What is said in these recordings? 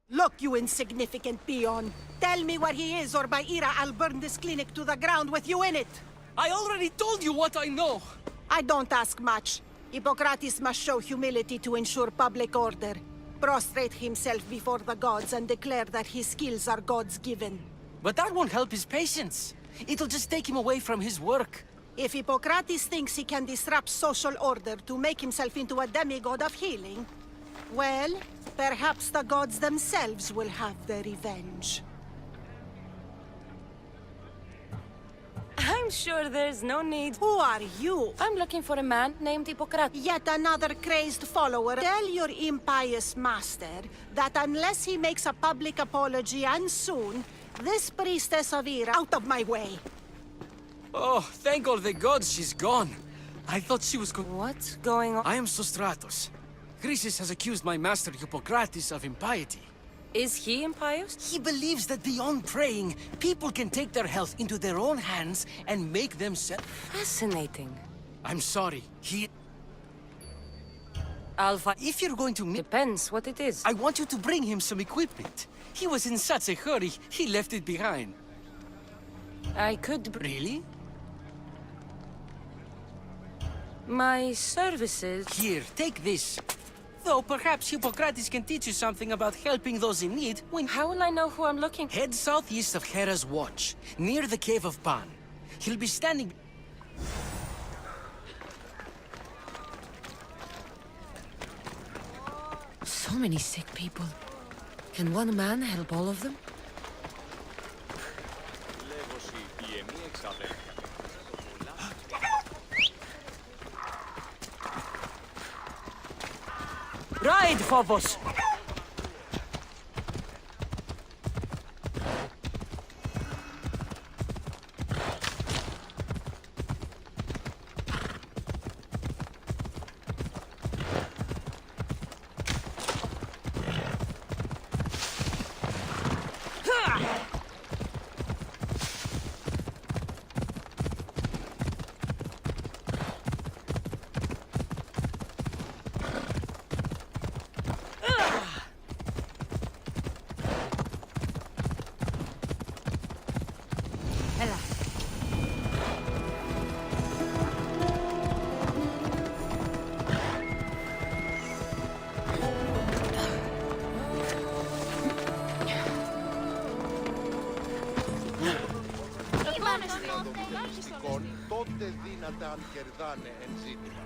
Look, you insignificant peon. Tell me where he is, or by Ira, I'll burn this clinic to the ground with you in it. I already told you what I know. I don't ask much. Hippokrates must show humility to ensure public order. Prostrate himself before the gods and declare that his skills are gods given. But that won't help his patience. It'll just take him away from his work. If Hippokrates thinks he can disrupt social order to make himself into a demigod of healing, well, perhaps the gods themselves will have their revenge. I'm sure there's no need. Who are you? I'm looking for a man named Hippokrates. Yet another crazed follower. Tell your impious master that unless he makes a public apology, and soon, this priestess of Ira out of my way. Oh, thank all the gods she's gone. I thought she was What's going on? I am Sostratos. Chrysis has accused my master Hippokrates of impiety. Is he impious? He believes that beyond praying, people can take their health into their own hands and make themselves... Fascinating. I'm sorry, Alpha. If you're going to meet... Depends what it is. I want you to bring him some equipment. He was in such a hurry, he left it behind. I could... Really? My services... Here, take this. Though perhaps Hippokrates can teach you something about helping those in need when... How will I know who I'm looking for? Head southeast of Hera's Watch, near the Cave of Pan. He'll be standing... So many sick people. Can one man help all of them? Ride, Phobos! Τότε δύνατα αν κερδάνε εν ζήτημα.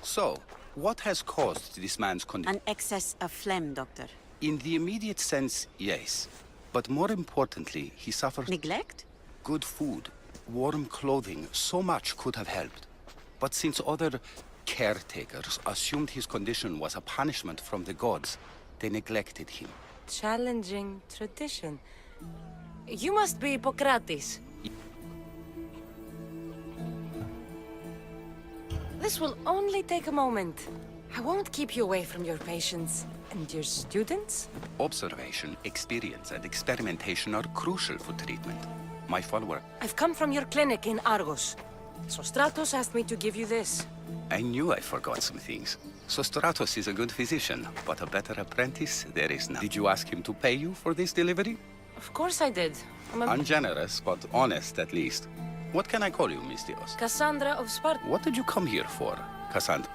So, what has caused this man's condition? An excess of phlegm, Doctor. In the immediate sense, yes. But more importantly, he suffers Neglect? good food, warm clothing, so much could have helped. But since other caretakers assumed his condition was a punishment from the gods, they neglected him. Challenging tradition. You must be Hippokrates. This will only take a moment. I won't keep you away from your patients. And your students? Observation, experience, and experimentation are crucial for treatment. My follower. I've come from your clinic in Argos. Sostratos asked me to give you this. I knew I forgot some things. Sostratos is a good physician, but a better apprentice there is none. Did you ask him to pay you for this delivery? Of course I did. I'm a Ungenerous, but honest at least. What can I call you, Mistios? Kassandra of Sparta. What did you come here for, Kassandra?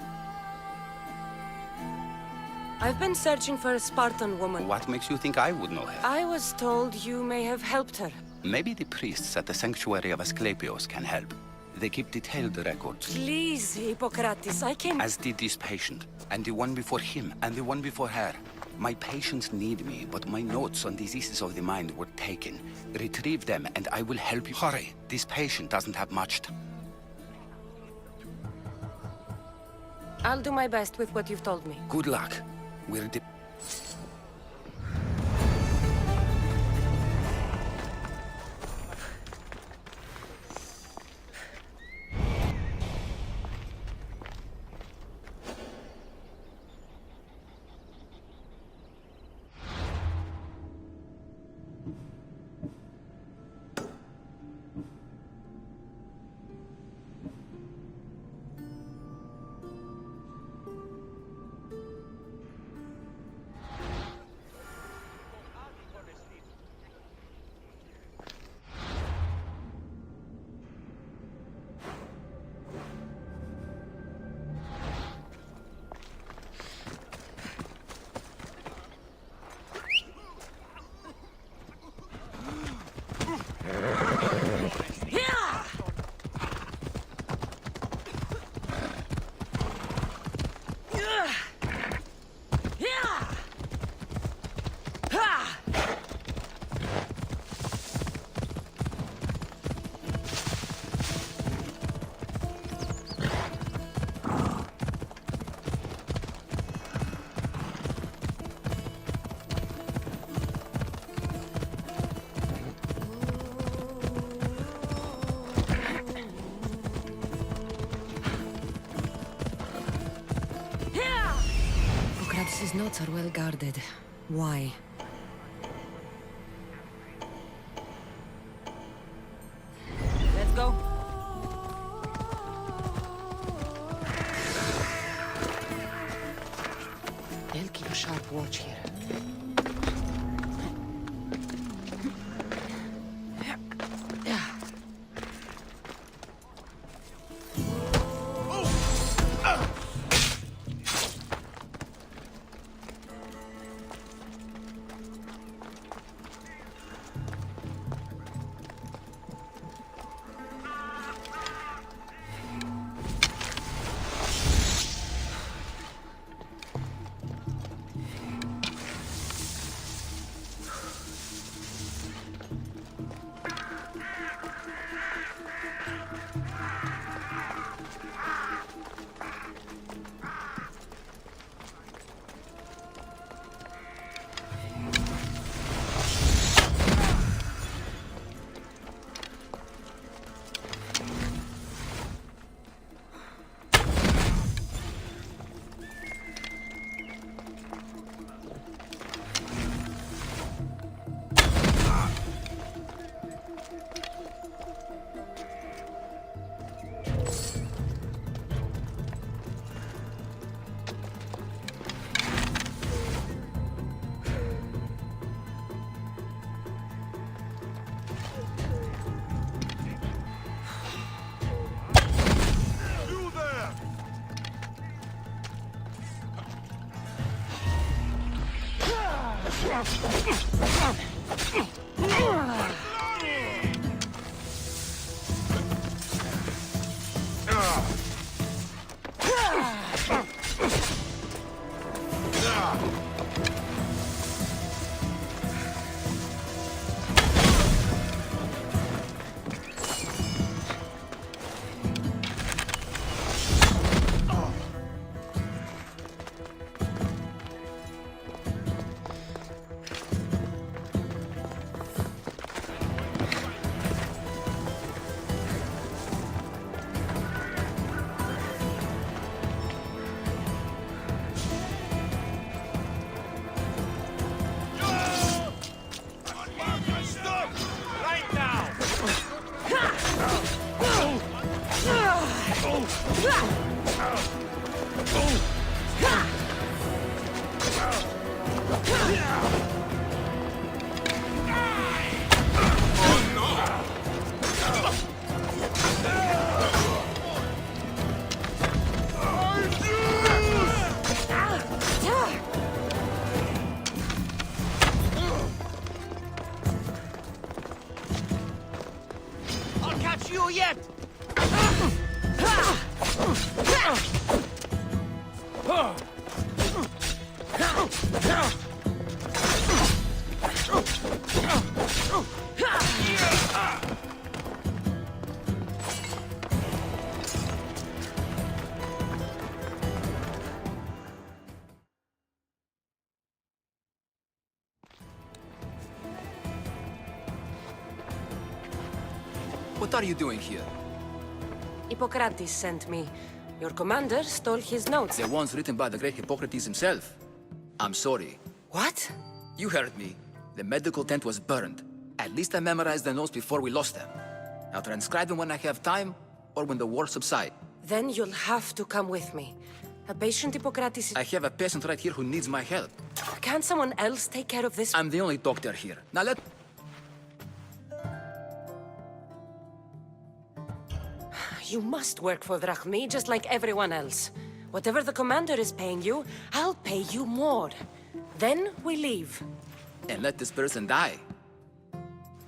I've been searching for a Spartan woman. What makes you think I would know her? I was told you may have helped her. Maybe the priests at the sanctuary of Asclepios can help. They keep detailed records. Please, Hippokrates, I came... As did this patient, and the one before him, and the one before her. My patients need me, but my notes on diseases of the mind were taken. Retrieve them, and I will help you. Hurry, this patient doesn't have much time. I'll do my best with what you've told me. Good luck. We're Hippokrates' notes are well guarded. Why? Let's go. I'll keep a sharp watch here. I'll catch you yet! What are you doing here? Hippokrates sent me. Your commander stole his notes. The ones written by the great Hippocrates himself. I'm sorry. What? You heard me. The medical tent was burned. At least I memorized the notes before we lost them. I'll transcribe them when I have time, or when the war subsides. Then you'll have to come with me. A patient Hippokrates... I have a patient right here who needs my help. Can't someone else take care of this? I'm the only doctor here. Now let... You must work for Drachmi, just like everyone else. Whatever the commander is paying you, I'll pay you more. Then we leave. And let this person die.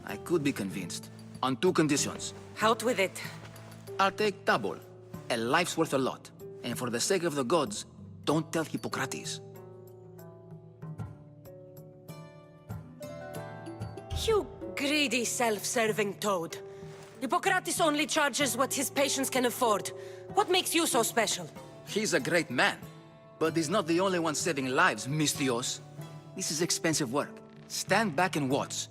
I could be convinced. On two conditions. Out with it. I'll take double. A life's worth a lot. And for the sake of the gods, don't tell Hippocrates. You greedy, self-serving toad. Hippokrates only charges what his patients can afford. What makes you so special? He's a great man. But he's not the only one saving lives, Mystios. This is expensive work. Stand back and watch.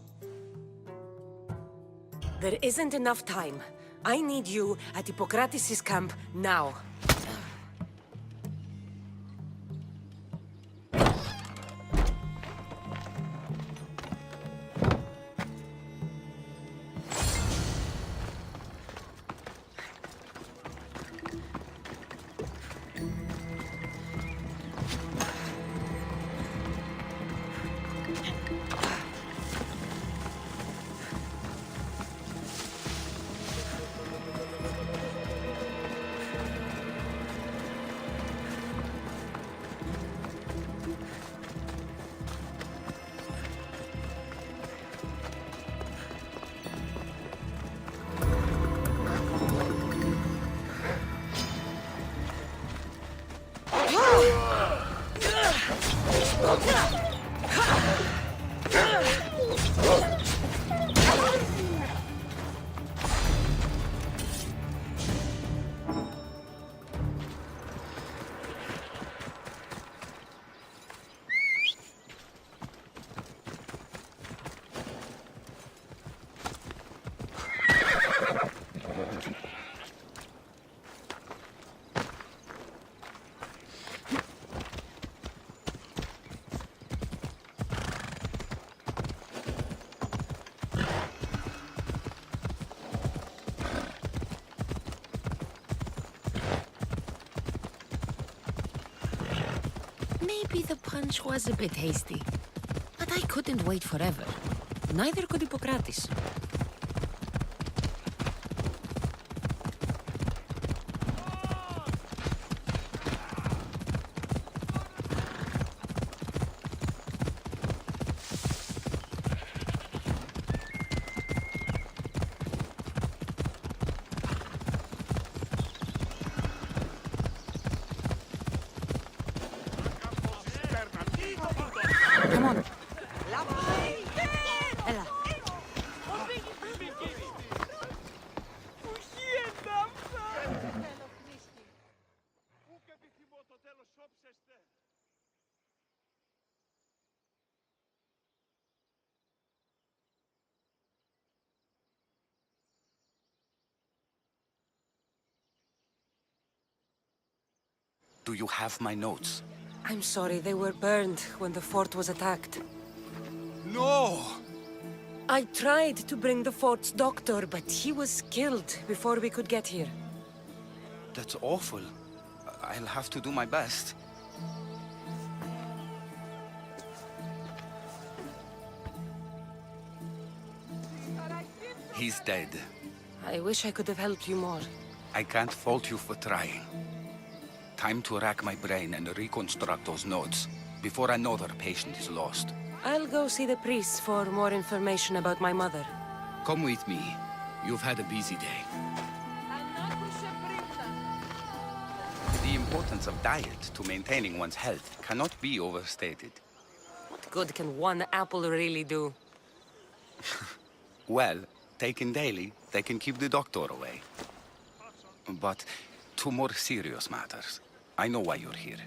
There isn't enough time. I need you at Hippokrates' camp now. Maybe the punch was a bit hasty. But I couldn't wait forever. Neither could Hippokrates. Come on. Ella. Do you have my notes? I'm sorry, they were burned when the fort was attacked. No! I tried to bring the fort's doctor, but he was killed before we could get here. That's awful. I'll have to do my best. He's dead. I wish I could have helped you more. I can't fault you for trying. Time to rack my brain and reconstruct those notes before another patient is lost. I'll go see the priest for more information about my mother. Come with me. You've had a busy day. The importance of diet to maintaining one's health cannot be overstated. What good can one apple really do? Well, taken daily, they can keep the doctor away. But to more serious matters, I know why you're here.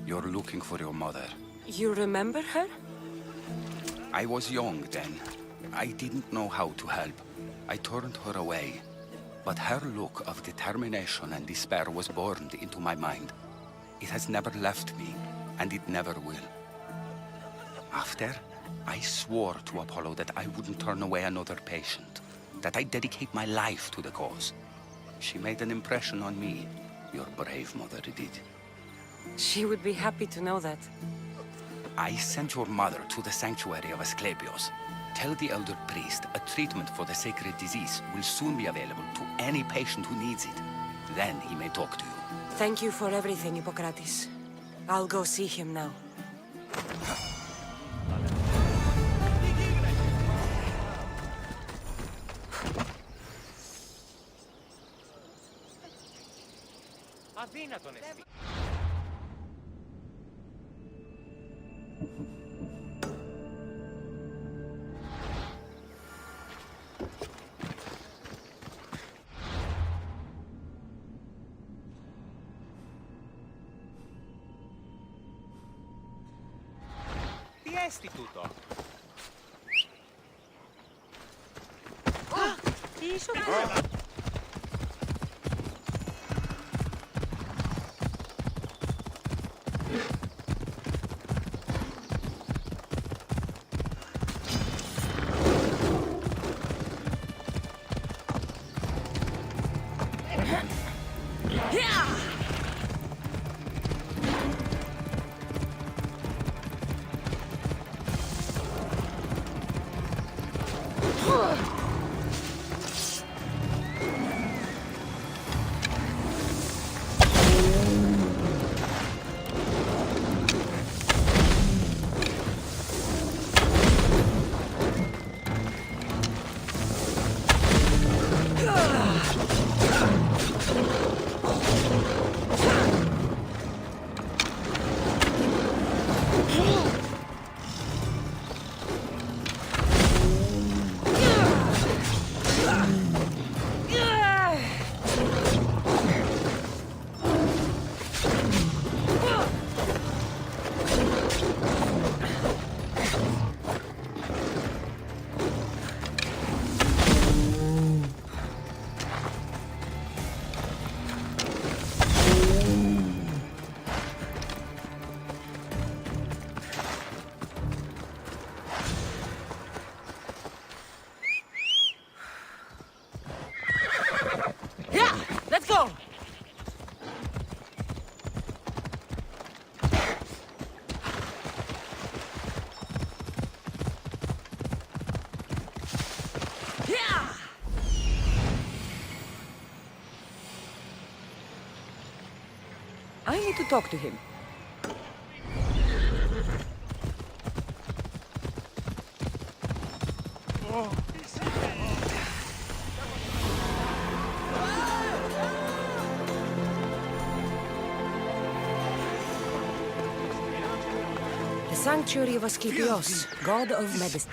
You're looking for your mother. You remember her? I was young then. I didn't know how to help. I turned her away. But her look of determination and despair was burned into my mind. It has never left me, and it never will. After, I swore to Apollo that I wouldn't turn away another patient, that I'd dedicate my life to the cause. She made an impression on me. Your brave mother did. She would be happy to know that. I sent your mother to the sanctuary of Asclepios. Tell the elder priest a treatment for the sacred disease will soon be available to any patient who needs it. Then he may talk to you. Thank you for everything, Hippokrates. I'll go see him now. Τι έστι τούτο? Τι είσαι ο I need to talk to him. The sanctuary of Asclepios, god of medicine.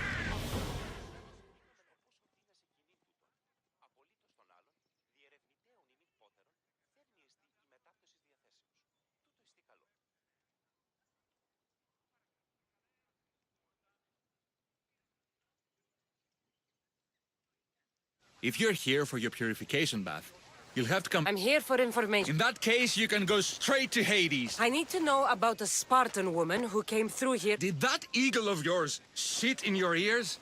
If you're here for your purification bath, you'll have to come... I'm here for information. In that case, you can go straight to Hades. I need to know about a Spartan woman who came through here. Did that eagle of yours shit in your ears?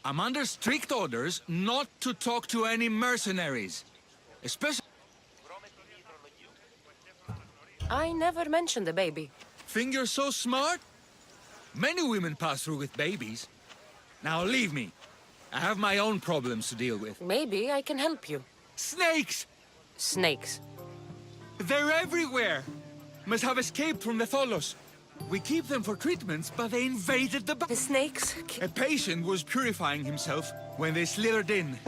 I'm under strict orders not to talk to any mercenaries. Especially... I never mentioned the baby. Think you're so smart? Many women pass through with babies. Now leave me. I have my own problems to deal with. Maybe I can help you. Snakes! Snakes. They're everywhere! Must have escaped from the Tholos. We keep them for treatments, but they invaded the The snakes? A patient was purifying himself when they slithered in.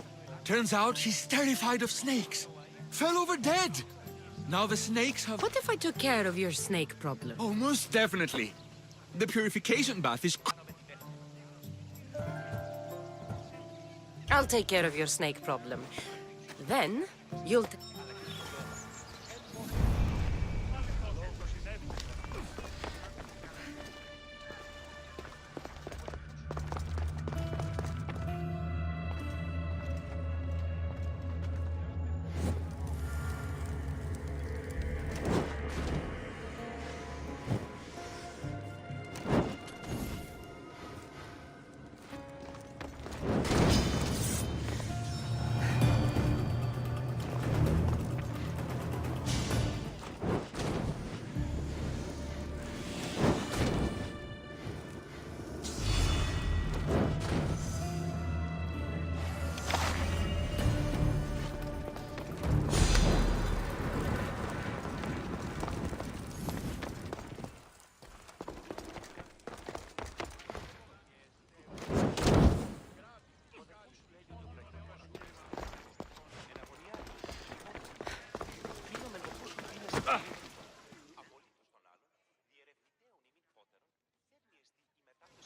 Turns out he's terrified of snakes. Fell over dead. Now the snakes have... What if I took care of your snake problem? Oh, most definitely. The purification bath is... I'll take care of your snake problem. Then, you'll...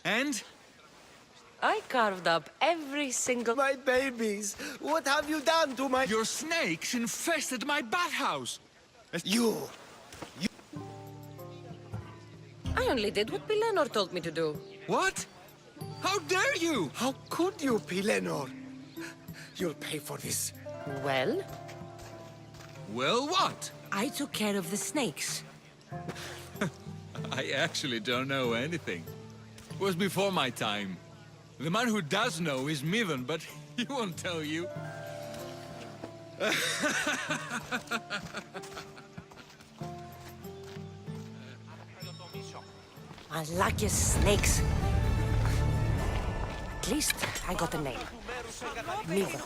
And? I carved up every single... My babies! What have you done to my... Your snakes infested my bathhouse! You! I only did what Pelennor told me to do. What? How dare you? How could you, Pelennor? You'll pay for this. Well, Well, what? I took care of the snakes. I actually don't know anything. It was before my time. The man who does know is Myrrine, but he won't tell you. I like your snakes. At least I got a name. Myrrine.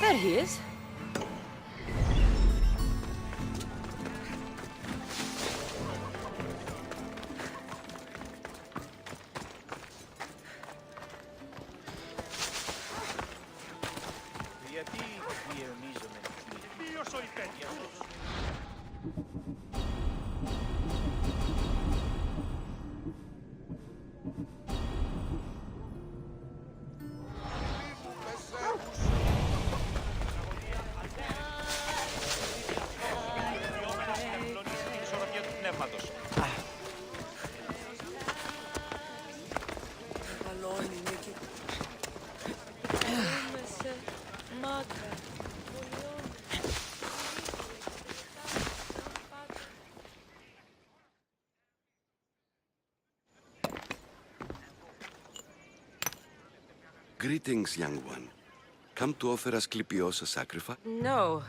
There he is. Greetings, young one. Come to offer Asclepios a sacrifice? No,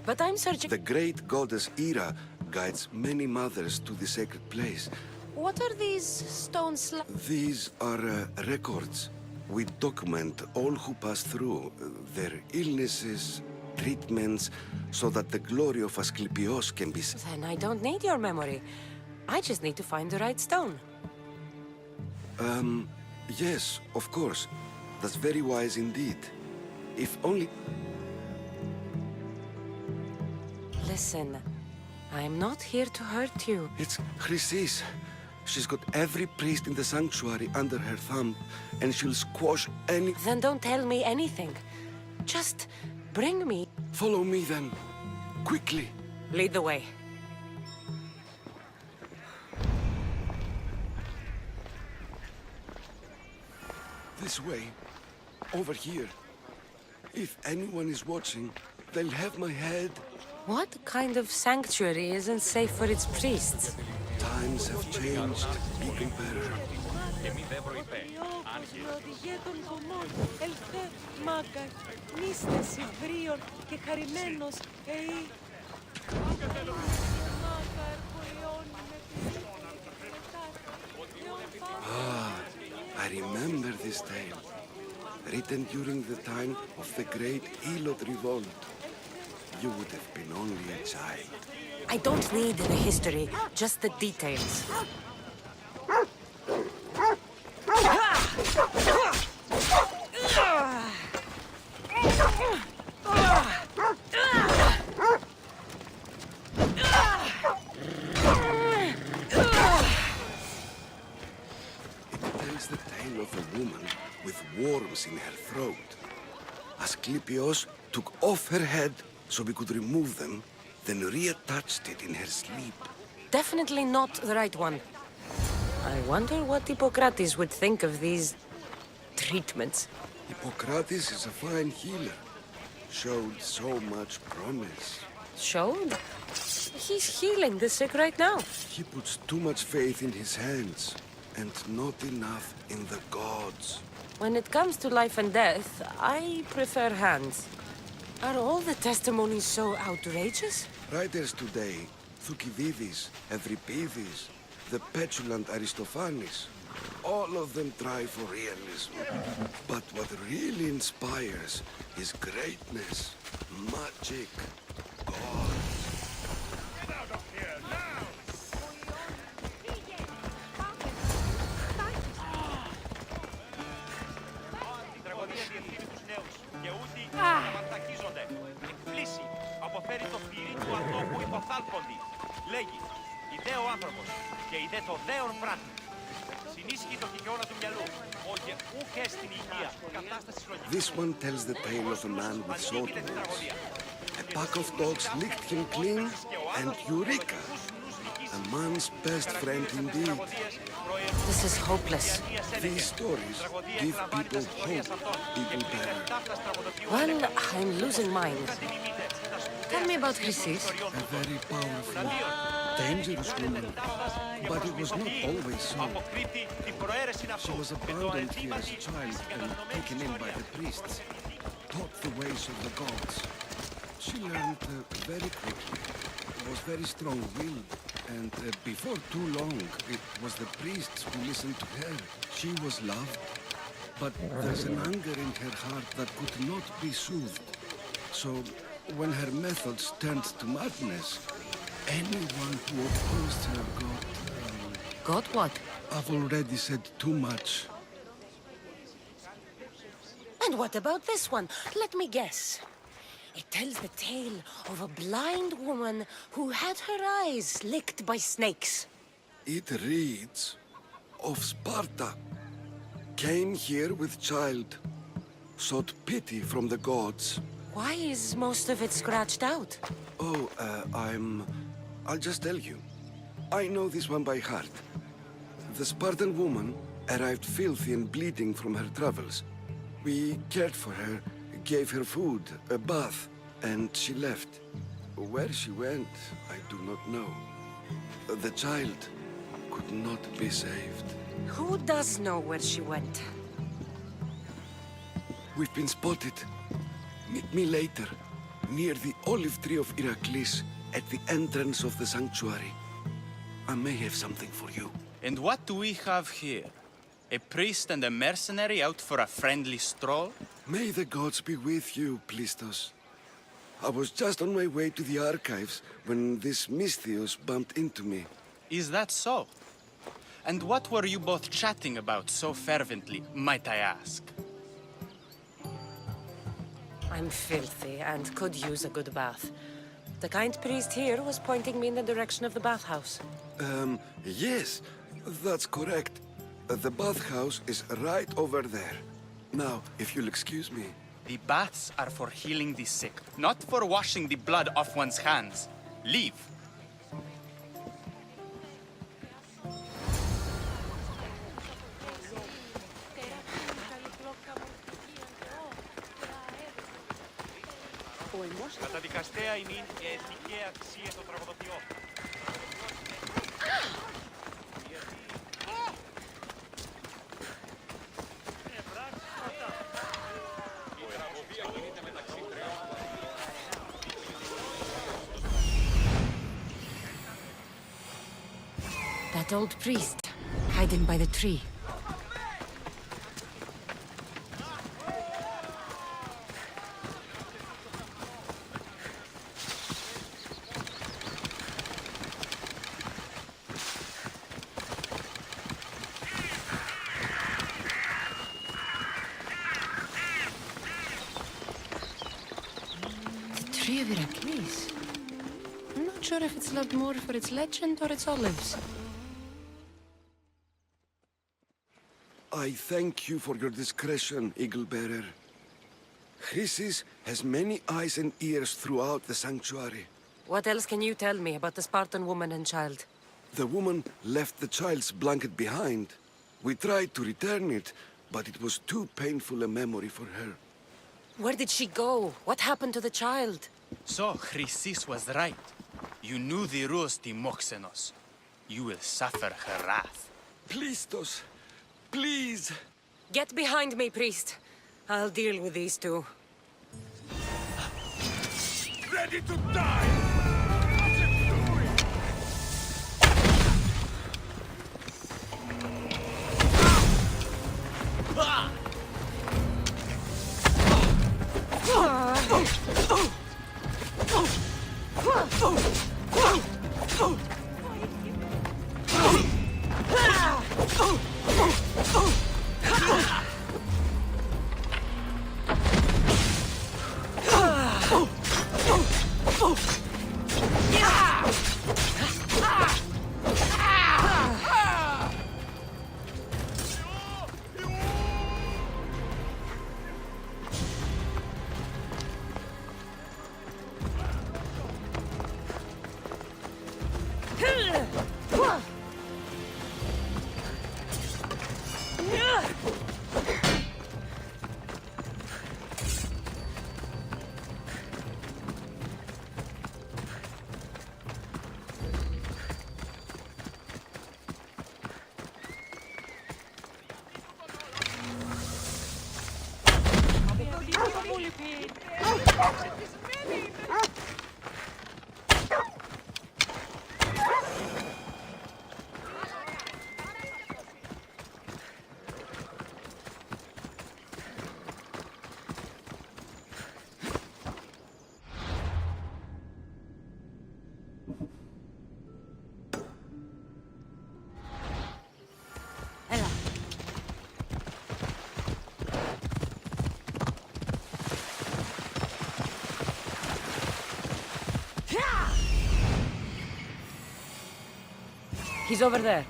but I'm searching... The great goddess Hera guides many mothers to the sacred place. What are these stones? These are records. We document all who pass through, their illnesses, treatments, so that the glory of Asclepios can be... Then I don't need your memory. I just need to find the right stone. Yes, of course. That's very wise indeed. If only... Listen, I'm not here to hurt you. It's Chrysis. She's got every priest in the sanctuary under her thumb, and she'll squash any... Then don't tell me anything. Just bring me... Follow me then. Quickly. Lead the way. This way. Over here. If anyone is watching, they'll have my head. What kind of sanctuary isn't safe for its priests? Times have changed, Emperor. οδηγέ των κομμών, ελθέ μάκαρ, νήστε συμβρίων και χαρημένος, εή. I remember this tale. Written during the time of the great Elot revolt. You would have been only a child. I don't need the history, just the details. The tale of a woman with worms in her throat. Asclepios took off her head so we could remove them, then reattached it in her sleep. Definitely not the right one. I wonder what Hippocrates would think of these treatments. Hippocrates is a fine healer. Showed so much promise. Showed? He's healing the sick right now. He puts too much faith in his hands. And not enough in the gods. When it comes to life and death, I prefer hands. Are all the testimonies so outrageous? Writers today, Thucydides, Euripides, the petulant Aristophanes, all of them try for realism. But what really inspires is greatness, magic, gods. Get out of here, now! Αποφέρει το πυρί του ατόπου υποθάλποντι. Λέγει, ιδέο άνθρωπος και ιδέ το δέον πράττει. Συνίσχυει το κικαιώνα του μυαλού, ότι ούκ έστιν υγεία, κατάσταση λογική. This one tells the tale of a man with sword wounds. A pack of dogs licked him clean, and Eureka! A man's best friend indeed. This is hopeless. These stories give people hope, people better. Well, I'm losing mine. Tell me about Chrysis. A very powerful, dangerous woman. But it was not always so. She was abandoned here as a child and taken in by the priests, taught the ways of the gods. She learned very quickly, was very strong-willed, and before too long, it was the priests who listened to her. She was loved, but there's an anger in her heart that could not be soothed. So, when her methods turned to madness, anyone who opposed her got... Got what? I've already said too much. And what about this one? Let me guess. It tells the tale of a blind woman who had her eyes licked by snakes. It reads of Sparta. Came here with child, sought pity from the gods. Why is most of it scratched out? Oh, I'll just tell you. I know this one by heart. The Spartan woman arrived filthy and bleeding from her travels. We cared for her, gave her food, a bath, and she left. Where she went, I do not know. The child could not be saved. Who does know where she went? We've been spotted. Meet me later, near the olive tree of Iraklis, at the entrance of the sanctuary. I may have something for you. And what do we have here? A priest and a mercenary out for a friendly stroll? May the gods be with you, Plistos. I was just on my way to the archives when this Misthios bumped into me. Is that so? And what were you both chatting about so fervently, might I ask? I'm filthy and could use a good bath. The kind priest here was pointing me in the direction of the bathhouse. Yes, that's correct. The bathhouse is right over there. Now, if you'll excuse me. The baths are for healing the sick, not for washing the blood off one's hands. Leave. Καταδικαστέα ημίν και εθνική αξία των τραγωδοποιών. That old priest, hiding by the tree. The tree of Heracles. I'm not sure if it's loved more for its legend or its olives. I thank you for your discretion, Eagle-bearer. Chrysis has many eyes and ears throughout the sanctuary. What else can you tell me about the Spartan woman and child? The woman left the child's blanket behind. We tried to return it, but it was too painful a memory for her. Where did she go? What happened to the child? So, Chrysis was right. You knew the rules, Timoxenos. You will suffer her wrath. Plistos, please! Get behind me, priest. I'll deal with these two. Ready to die! He's over there.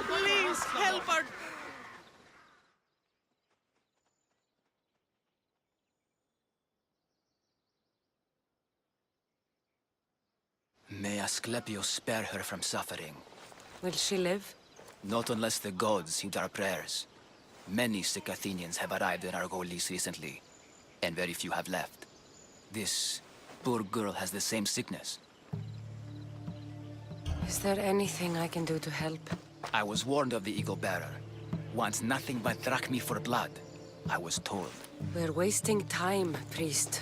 Please help our... May Asclepius spare her from suffering. Will she live? Not unless the gods heed our prayers. Many sick Athenians have arrived in Argos recently, and very few have left. This poor girl has the same sickness. Is there anything I can do to help? I was warned of the Eagle-bearer. Wants nothing but drachmi for blood, I was told. We're wasting time, priest.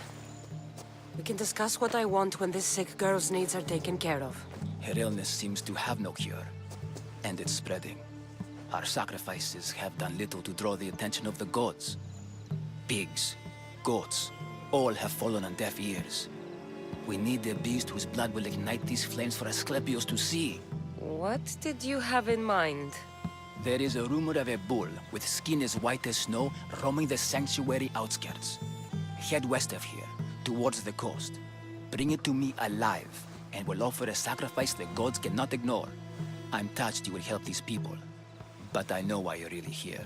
We can discuss what I want when this sick girl's needs are taken care of. Her illness seems to have no cure, and it's spreading. Our sacrifices have done little to draw the attention of the gods. Pigs, goats, all have fallen on deaf ears. We need a beast whose blood will ignite these flames for Asclepius to see. What did you have in mind? There is a rumor of a bull with skin as white as snow roaming the sanctuary outskirts. Head west of here, towards the coast. Bring it to me alive, and we'll offer a sacrifice the gods cannot ignore. I'm touched you will help these people, but I know why you're really here.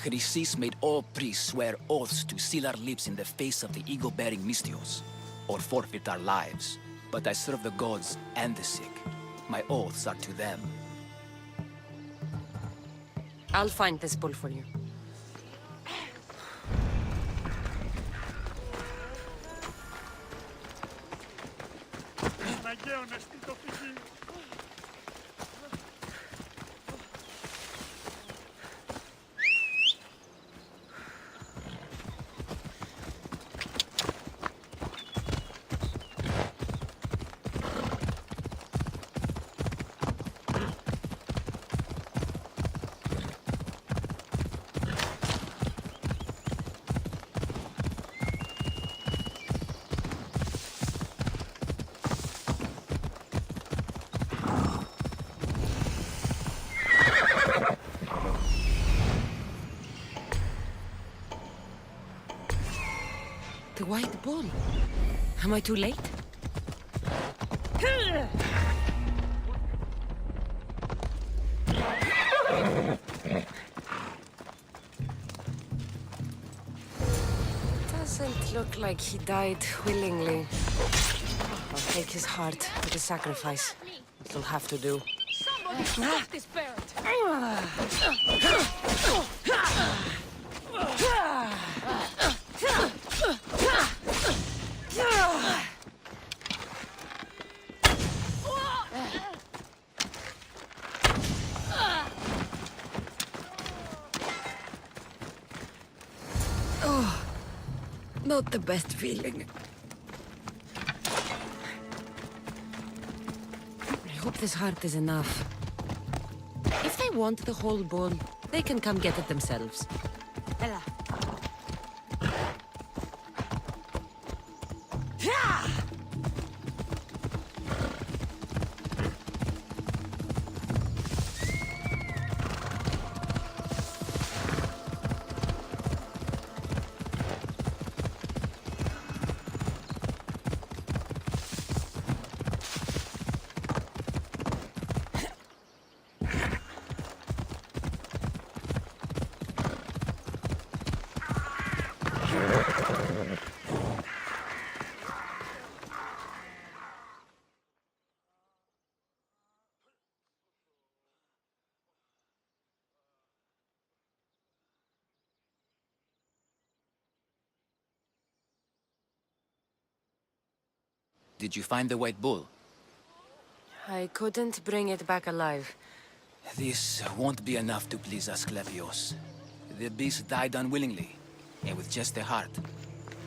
Chrysis made all priests swear oaths to seal our lips in the face of the eagle-bearing Mystios, or forfeit our lives. But I serve the gods and the sick. My oaths are to them. I'll find this bull for you. The White Bull. Am I too late? Doesn't look like he died willingly. I'll take his heart for the sacrifice. It'll have to do. Somebody stop this parrot! Oh, not the best feeling. I hope this heart is enough. If they want the whole bull, they can come get it themselves. Ella. Did you find the White Bull? I couldn't bring it back alive. This won't be enough to please Asclepios. The beast died unwillingly, and with just the heart,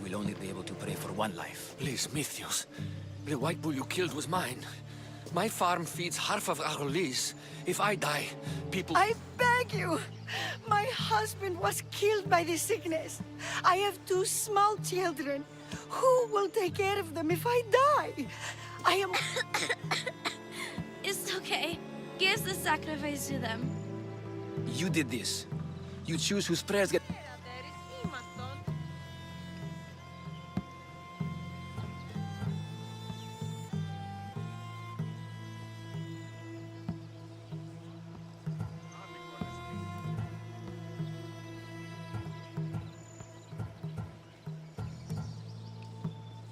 we'll only be able to pray for one life. Please, Mythios. The White Bull you killed was mine. My farm feeds half of Argos. If I die, people... I beg you! My husband was killed by the sickness. I have 2 small children. Who will take care of them if I die? I am... It's okay. Give the sacrifice to them. You did this. You choose whose prayers get...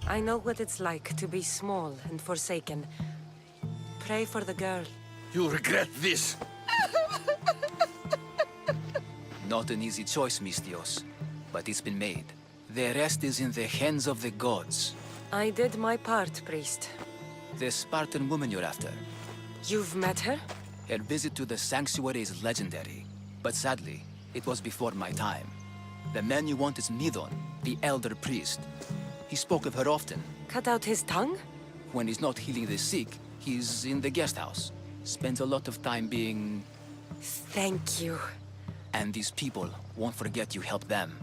I know what it's like to be small and forsaken. Pray for the girl. You'll regret this. Not an easy choice, Mystios, but it's been made. The rest is in the hands of the gods. I did my part, priest. The Spartan woman you're after. You've met her? Her visit to the sanctuary is legendary, but sadly, it was before my time. The man you want is Myrrine, the elder priest. He spoke of her often. Cut out his tongue? When he's not healing the sick, he's in the guest house. Spends a lot of time being... Thank you. And these people won't forget you helped them.